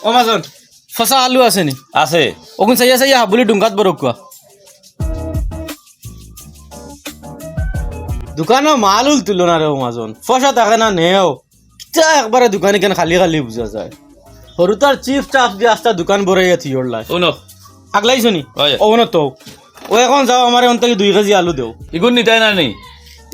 ও মাজন ফসা আলু আছে নি? আছে ওগুন চাইয়া চাইয়া হাবুলি ডুঙ্গাত বড় কুয়া দোকানো মাল উল তুলো না রে ও মাজন ফসা থাকে না নেও কিতা একবারে দোকানে কেন খালি খালি বুঝা যায় সরু তার চিফ টাফ দিয়ে আস্তা দোকান বড়াইয়া থিওর লাই শুনো আগলাইছো নি হয়। ও না তো ও এখন যাও আমার অন্তকে 2 কেজি আলু দেও ইগুন নিতাই না নেই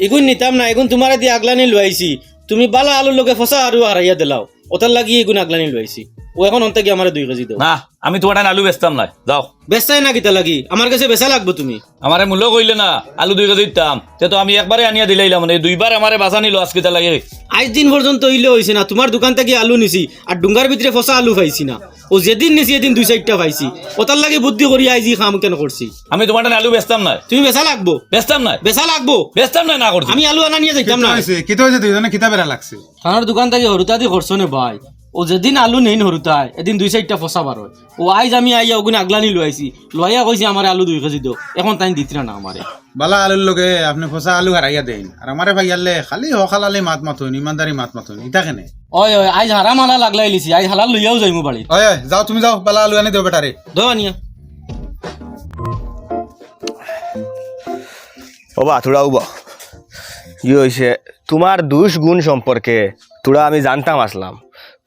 এগুন নিতাম না এগুন তোমার দিয়ে আগলানি লইছি তুমি বালা আলুর লগে ফসা আরু হারাইয়া দিলাও ওটার লাগি এগুন আগলানি লইছি ও এখন অন্তকে আমার 2 কেজি দেও না আমি তোমার আলু বেচতাম না যাও বেচাই না কিতা লাগি আমার কাছে বেচা লাগবো তুমি আমারে মূল্য কইলে না আলু 2 কেজি দিতাম তে তো আমি একবারে আনিয়া দিলাইলাম মানে দুইবার আমারে বাঁচা নিল আজকে তা লাগে আজ দিন পর্যন্ত ইলে হইছে না তোমার দোকান থেকে আলু নিছি আর ডুঙ্গার ভিতরে ফসা আলু পাইছি না ও যেদিন নিছি এদিন 2-4টা পাইছি ওটার লাগি বুদ্ধি করি আইজি খাম কেন করছি আমি তোমার আলু বেচতাম না তুমি বেচা লাগবো বেচতাম না বেচা লাগবো বেচতাম না না করছি আমি আলু আনা নিয়ে যাইতাম না কিতা হয়েছে দুইজনে কিতা বেড়া লাগছে খানার দোকান থেকে হরুতা দি করছো নে ভাই ও যেদিন আলু নেই হরুতায় এদিন 2-4টা ফসা বার হয় ও আইজ আমি আইয়া ওগুনে আগলানি লইছি লইয়া কইছি আমার আলু 2 কেজি দাও এখন তাই দিতরা না আমারে বালা আলুর লগে আপনি ফসা আলু হারাইয়া দেন আর আমারে ভাইয়ালে খালি হখালালে মাত মাথুন ইমানদারি মাত মাথুন ইতা কেনে ওই ওই আইজ হারা মালা লাগলাই লিছি আইজ হালাল লইয়াও যাইমু বাড়ি ওই ওই যাও তুমি যাও বালা আলু আনি দেও বেটারে দাও আনিয়া ওবা তোরা উবা ই হয়েছে তোমার দুষ গুণ সম্পর্কে তোরা আমি জানতাম আসলাম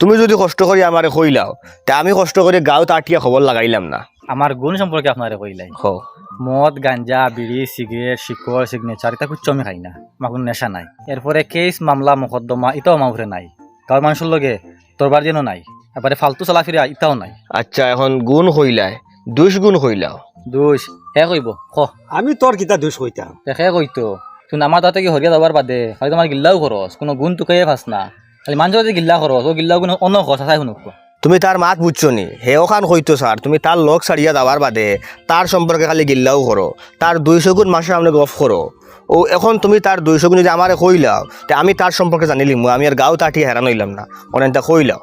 তুমি যদি কষ্ট করি আমারে কইলাও তা আমি কষ্ট করে গাঁও তাটিয়া খবর লাগাইলাম না আমার গুণ সম্পর্কে আপনারে কইলাই হো মদ গাঞ্জা বিড়ি সিগারেট শিকড় সিগনেচার এটা কুচ্ছ আমি খাই না আমার কোনো নেশা নাই এরপরে কেস মামলা মোকদ্দমা এটাও আমার উপরে নাই গাঁৱৰ মানুষের লগে তোরবার যেন নাই এবারে ফালতু চলাফিরা ইটাও নাই আচ্ছা এখন গুণ কইলাই দুষ গুণ কইলাও দোষ হে কইব ক আমি তোর কিতা দোষ কইতাম হে কইতো তুই আমার তাতে কি হরিয়া যাবার বাদে খালি তোমার গিল্লাও খরচ কোনো গুণ তোকে ফাস না খালি মানুষের যে গিল্লা খরচ ও গিল্লাও কোনো অন্য খরচ আছে শুনুক তুমি তার মাত বুঝছো নি হে ওখান কইতো স্যার তুমি তার লোক ছাড়িয়া যাওয়ার বাদে তার সম্পর্কে খালি গিল্লাও করো তার 200 গুণ মাসে সামনে গফ করো ও এখন তুমি তার 200 গুণ যদি আমারে কইলাও তে আমি তার সম্পর্কে জানিলিম আমি আর গাঁও তাটিয়া হেরান হইলাম না অনেকটা কইলাও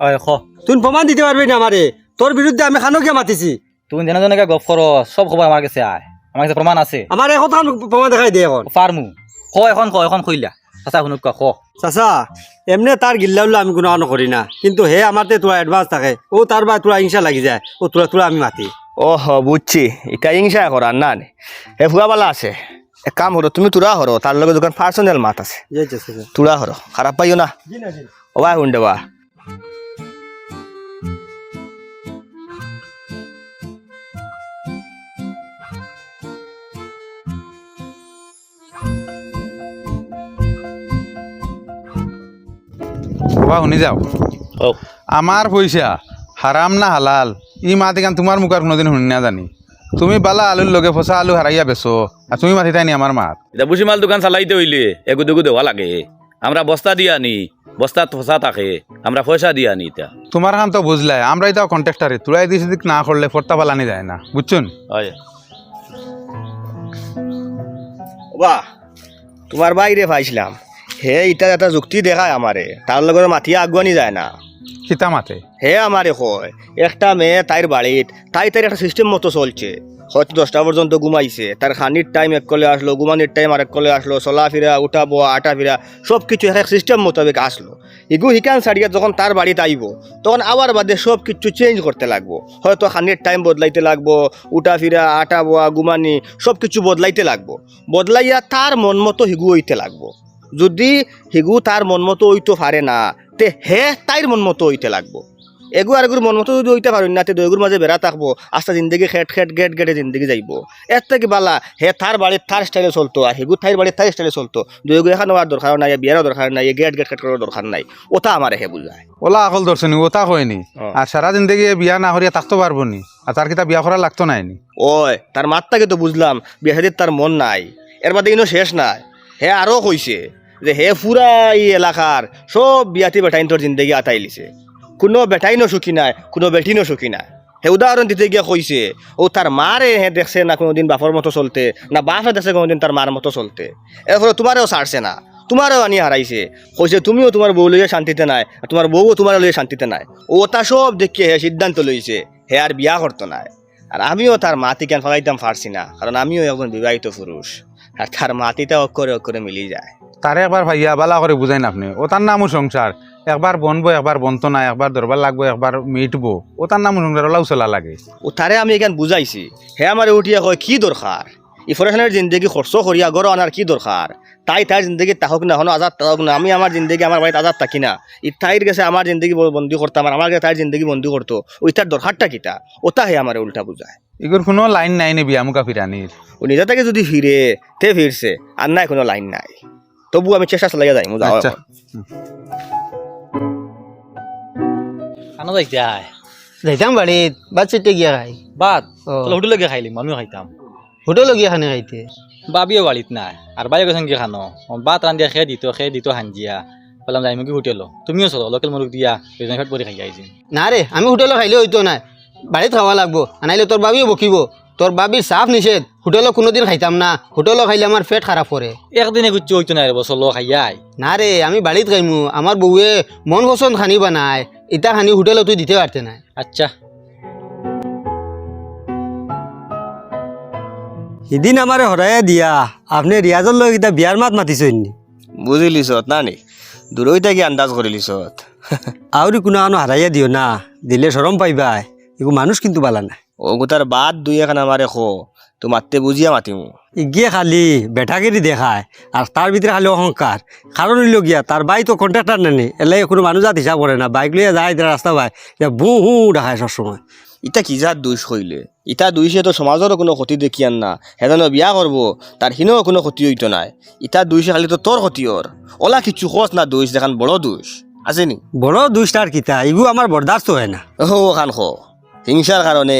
ওই খ তুই প্রমাণ দিতে পারবি না আমারে তোর বিরুদ্ধে আমি খানকে মাতিছি তুই যেন জনকে গপ খরচ সব খবর আমার কাছে আয় আমার কাছে প্রমাণ আছে আমার এখন প্রমাণ দেখাই দে এখন পারমু ক এখন কইলা আচ্ছা শুনুক ক চাচা এমনি তার গিল্লা উল্লা আমি কোনো করি না কিন্তু হে আমার তোরা অ্যাডভান্স থাকে ও তার বা তোরা হিংসা লাগি যায় ও তোরা আমি মাতি ও হ বুঝছি এটা হিংসা করার না হে ফুয়াবালা আছে এক কাম হলো তুমি তোরা হরো তার লগে দোকান পার্সোনাল মাত আছে তোরা হরো খারাপ পাইও না ও ভাই হুন্ডে বা বাবা শুনি যাও আমার পয়সা হারাম না হালাল ই মাত এখান তোমার মুখার কোনোদিন শুনি না জানি তুমি বালা আলুর লগে ফসা আলু হারাইয়া বেছো আর তুমি মাতি তাই নি আমার মাত এটা বুঝি মাল দোকান চালাইতে হইলে এগু দুগু দেওয়া লাগে আমরা বস্তা দিয়ে আনি বস্তা ফসা থাকে আমরা পয়সা দিয়ে আনি এটা তোমার খান তো বুঝলাই আমরা এটাও কন্ট্রাক্টারে তোরা এদিক সেদিক না করলে ফর্তা পালানি যায় না বুঝছুন হয় বা তোমার বাইরে পাইছিলাম হে এটা একটা যুক্তি দেখায় আমারে তার লগে মাথিয়া আগুয়ানি যায় না কিতা মাতে হে আমারে কয় একটা মেয়ে তাইর বাড়িত তাই তার একটা সিস্টেম মতো চলছে হয়তো 10টা পর্যন্ত ঘুমাইছে তার খানির টাইম এক কলে আসলো ঘুমানির টাইম আরেক কলে আসলো চলাফেরা উঠা বোয়া আটা ফিরা সব কিছু এক সিস্টেম মোতাবেক আসলো ইগু হিকান ছাড়িয়া যখন তার বাড়িতে আইব তখন আবার বাদে সব কিছু চেঞ্জ করতে লাগবো হয়তো খানির টাইম বদলাইতে লাগবো উঠা ফিরা আটা বোয়া ঘুমানি সব কিছু বদলাইতে লাগবো বদলাইয়া তার মন মতো হিগু হইতে লাগবো যদি হিগু তার মন মতো হইতে পারে না তে হে তাইর মন মতো হইতে লাগবো এগু আর এগুর মন মতো যদি হইতে পারেন না তে দুইগুর মাঝে বেড়া থাকবো আস্তে জিন্দগি গেট গেটে জিন্দগি যাইব এর থেকে বালা হে তার বাড়ির তার স্টাইলে চলতো আর হেগু তাইর বাড়ির তাই স্টাইলে চলতো দুইগু এখানে হওয়ার দরকার নাই বিয়ারও দরকার নাই গেট করার দরকার নাই ওটা আমার হে বুঝায় ওলা আকল দর্শনী ওটা হয়নি আর সারা জিন্দগি বিয়া না করিয়া থাকতে পারবো নি আর তার কিতা বিয়া করা লাগতো নাই নি ওই তার মাত্রাকে তো বুঝলাম বিয়া শাদির তার মন নাই এর বাদে ইনো শেষ নাই হে আরও কইছে যে হে পুরা এই এলাকার সব বিয়াতি বেটাইন তোর জিন্দগি আতাইলিছে কোনো বেটাইনও সুখী নাই কোনো বেটিনও সুখী নাই হে উদাহরণ দিতে গিয়া কইছে ও তার মারে হে দেখছে না কোনোদিন বাপর মতো চলতে না বাপে দেখছে কোনোদিন তার মার মতো চলতে এরপরে তোমারেও ছাড়ছে না তোমারও আনি হারাইছে কইছে তুমিও তোমার বউ লইয়া শান্তিতে নাই আর তোমার বউও তোমার লইয়া শান্তিতে নাই ও তা সব দেখিয়ে হে সিদ্ধান্ত লইছে হে আর বিয়া করতো নাই আর আমিও তার মাতি কেন ফাঁকাইতাম পারছি না কারণ আমিও এখন বিবাহিত পুরুষ আর তার মাতিটা অক্ষরে অক্ষরে মিলি যায় তারে একবার ভাইয়া বালা করে বুঝাইন আপনি ও তার নামও সংসার একবার বনবো একবার বনতো না একবার দরবার লাগবো একবার মিটবো ও তার নামও সংসার ওলাও চলা লাগে ও তারে আমি এখান বুঝাইছি হে আমার উঠিয়া কয় কি দরকার ইফরেশনের জিন্দগি খরচ করিয়া গড় আনার কি দরকার তাই তার জিন্দগি তাহক না হনো আজাদ তাহক না আমি আমার জিন্দগি আমার বাড়িতে আজাদ থাকি না ই তাইর গেছে আমার জিন্দগি বন্দি করতাম আর আমার কাছে তার জিন্দগি বন্দি করতো ওই তার দরকারটা কিতা ওটা হে আমার উল্টা বুঝায় এগুলোর কোনো লাইন নাই নে বিয়া মুখা ফিরানির ও নিজে থেকে যদি ফিরে তে ফিরছে আর নাই কোনো লাইন নাই তবু আমি চেষ্টা চালাইয়া যাই যাও আচ্ছা খানো যাইতে আয় যাইতাম বাড়িত বাদ চিটে গিয়া খাই বাদ ও। তাহলে হোটেলে গিয়ে খাইলিম আমিও খাইতাম হোটেলও গিয়া খানে খাইতে বাবিও বাড়িত নাই আর বাইরে গেছেন গিয়ে খানো বাত রান্ধিয়া খেয়ে দিত হাঞ্জিয়া বললাম যাই কি হোটেলো তুমিও চলো লোকেল মুরগ দিয়া দুজন ফেট পরে খাই আইছি না রে আমি হোটেলও খাইলে হইতো না বাড়িত খাওয়া লাগবো আনাইলে তোর বাবিও বকিব তোর বাবির সাফ নিষেধ হোটেলও কোনোদিন খাইতাম না হোটেলও খাইলে আমার পেট খারাপ করে একদিনে গুচ্ছি হইতো না রে চলো খাইয়াই না রে আমি বাড়িত খাইমু আমার বউয়ে মন পছন্দ খানি বানায় ইটা খানি হোটেলত তুই দিতে পারতে না আচ্ছা সিদিন আমারে হরাইয়া দিয়া আপনি রিয়াজর লগে কিতা বিয়ার মাত মাতিছেন নি বুঝিলিছত না নি দূরই থাকি আন্দাজ করিলিছত আউরি কোনো আনো হারাইয়া দিও না দিলে সরম পাইবা এগু মানুষ কিন্তু বালা না ও গোটার বাদ দুই এখন আমারে খো তো মারতে বুঝিয়া মাতিমু ইগিয়ে খালি বেটাগিরি দেখায় আর তার ভিতরে খালি অহংকার কারণ হইল গিয়া তার বাই তো কন্ট্রাক্টার নেনি এলাই কোনো মানুষ জাত হিসাব করে না বাইক লইয়া যায় রাস্তা পায় বু হু দেখায় সবসময় ইটা কি যার দুষ হইলে ইটা দুইশে তো সমাজেরও কোনো ক্ষতি দেখিয়ান না হেদানো বিয়া করব তার হিনেও কোনো ক্ষতি হইতো নাই ইটা দুইশে খালি তো তোর ক্ষতি ওর ওলা কিছু খোঁজ না দুষ দেখান বড় দুষ আছে নি বড় দুষ্টার কিতা ইগু আমার বরদাস্ত হয় না ও খান খো হিংসার কারণে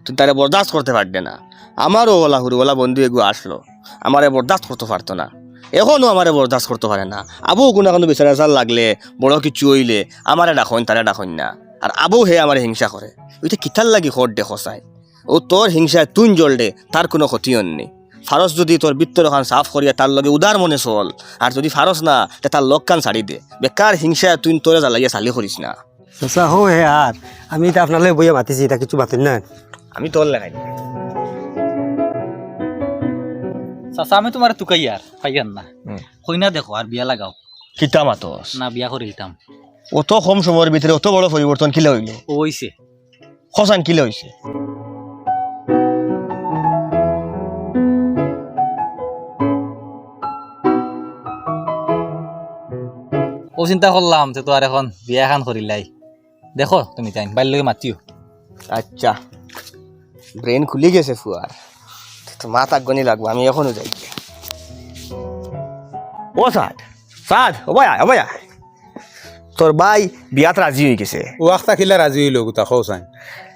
তুই তারে বরদাস্ত করতে পারবে না আমারও ওলা হুড়ি বন্ধু এগু আসলো আমারে বরদাস্ত করতে পারতো না এখনও আমারে বরদাস্ত করতে পারে না আবু কোনো কোনো বিচার আচার লাগলে বড় কিছু হইলে আমারে ডাকইন তারে ডাকইন না আর আবু হে আমার হিংসা করে ওইটা কিতার লাগি খোর দে খসায় ও তোর হিংসায় তুন জল দে তার কোনো ক্ষতি নেই ফারস যদি তোর বৃত্তর খান সাফ করিয়া তার লগে উদার মনে চল আর যদি ফারস না তে তার লোক কান ছাড়ি দে বেকার হিংসায় তুই তোরে জ্বালাইয়া চালি করিস না আচ্ছা হো হে আর আমি এটা আপনার বইয়া মাতিছি এটা কিছু মাতিন না আমি তোর লেখাই চাচা আমি তোমার তুকাইয়ার পাইয়ান না কইনা দেখো আর বিয়া লাগাও কিতা মাতস না বিয়া করে দিতাম অত কম সময়ের ভিতরে অত বড় পরিবর্তন কিলে হইল ওইছে খসান কিলে হইছে ও চিন্তা করলাম যে তো আর এখন বিয়া এখন করিলাই দেখো তুমি তাই বাইর লগে মাতিও আচ্ছা ব্রেন খুলি গেছে ফুয়ার তো মাথা গনি লাগবো আমি এখনো যাই ও সাদ ও ভাই তোর ভাই বিয়াত রাজি হয়ে গেছে ও আখতা খিলা রাজি হইল গোটা খোসাইন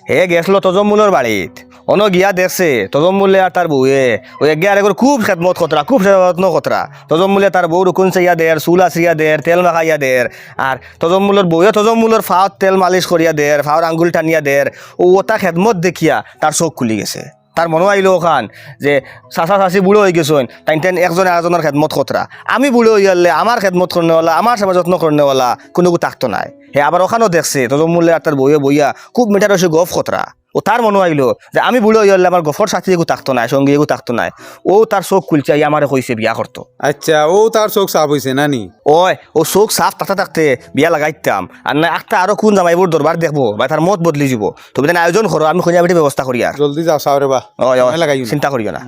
হে গেছিল তজমুলের বাড়িত অন গিয়া দেখছে তজমুলে আর তার বউয়ে ওই গিয়া আরে খুব খেদমত খতরা খুব যত্ন খতরা তজমুলে তার বউ রুকুন চাইয়া দের চুল আছরিয়া দের তেল মাখাইয়া দের আর তজমুলের বউয়ে তজমুলের ফাওত তেল মালিশ করিয়া দের ফাওর আঙ্গুল টানিয়া দের ও ওটা খেদমত দেখিয়া তার চোখ খুলি গেছে তার মনে আইল ওখান যে চাচা চাচি বুড়ো হয়ে গেছেন তাই একজনে একজনের খেদমত খতরা আমি বুড়ো হয়ে গেলে আমার খেদমত করনেওয়ালা আমার সেবা যত্ন করনেওয়ালা কোনো থাকতো নাই হে আবার ওখানেও দেখছে তজমুলে আর তার বইয়ে বইয়া খুব মিঠার রসে গফ খতরা ও তার মনে আইলো যে আমি বুড়ো হয়ে গেলে আমার গফর সাথী এগু থাকতো নাই সঙ্গে এগু থাকতো নাই ও তার চোখ খুলছে আমারে কইছে বিয়া করতো আচ্ছা ও তার চোখ সাফ হয়েছে না নি ওই ও চোখ সাফ থাকতে থাকতে বিয়া লাগাইতাম আর না একটা আরো কোন জামাইবোৰ দরবার দেখবো বা তার মত বদলি যাব তুমি আয়োজন করো আমি খোঁজা বেটি ব্যবস্থা করি আর জলদি যাও চাও রে বা ওই লাগাই চিন্তা করিও না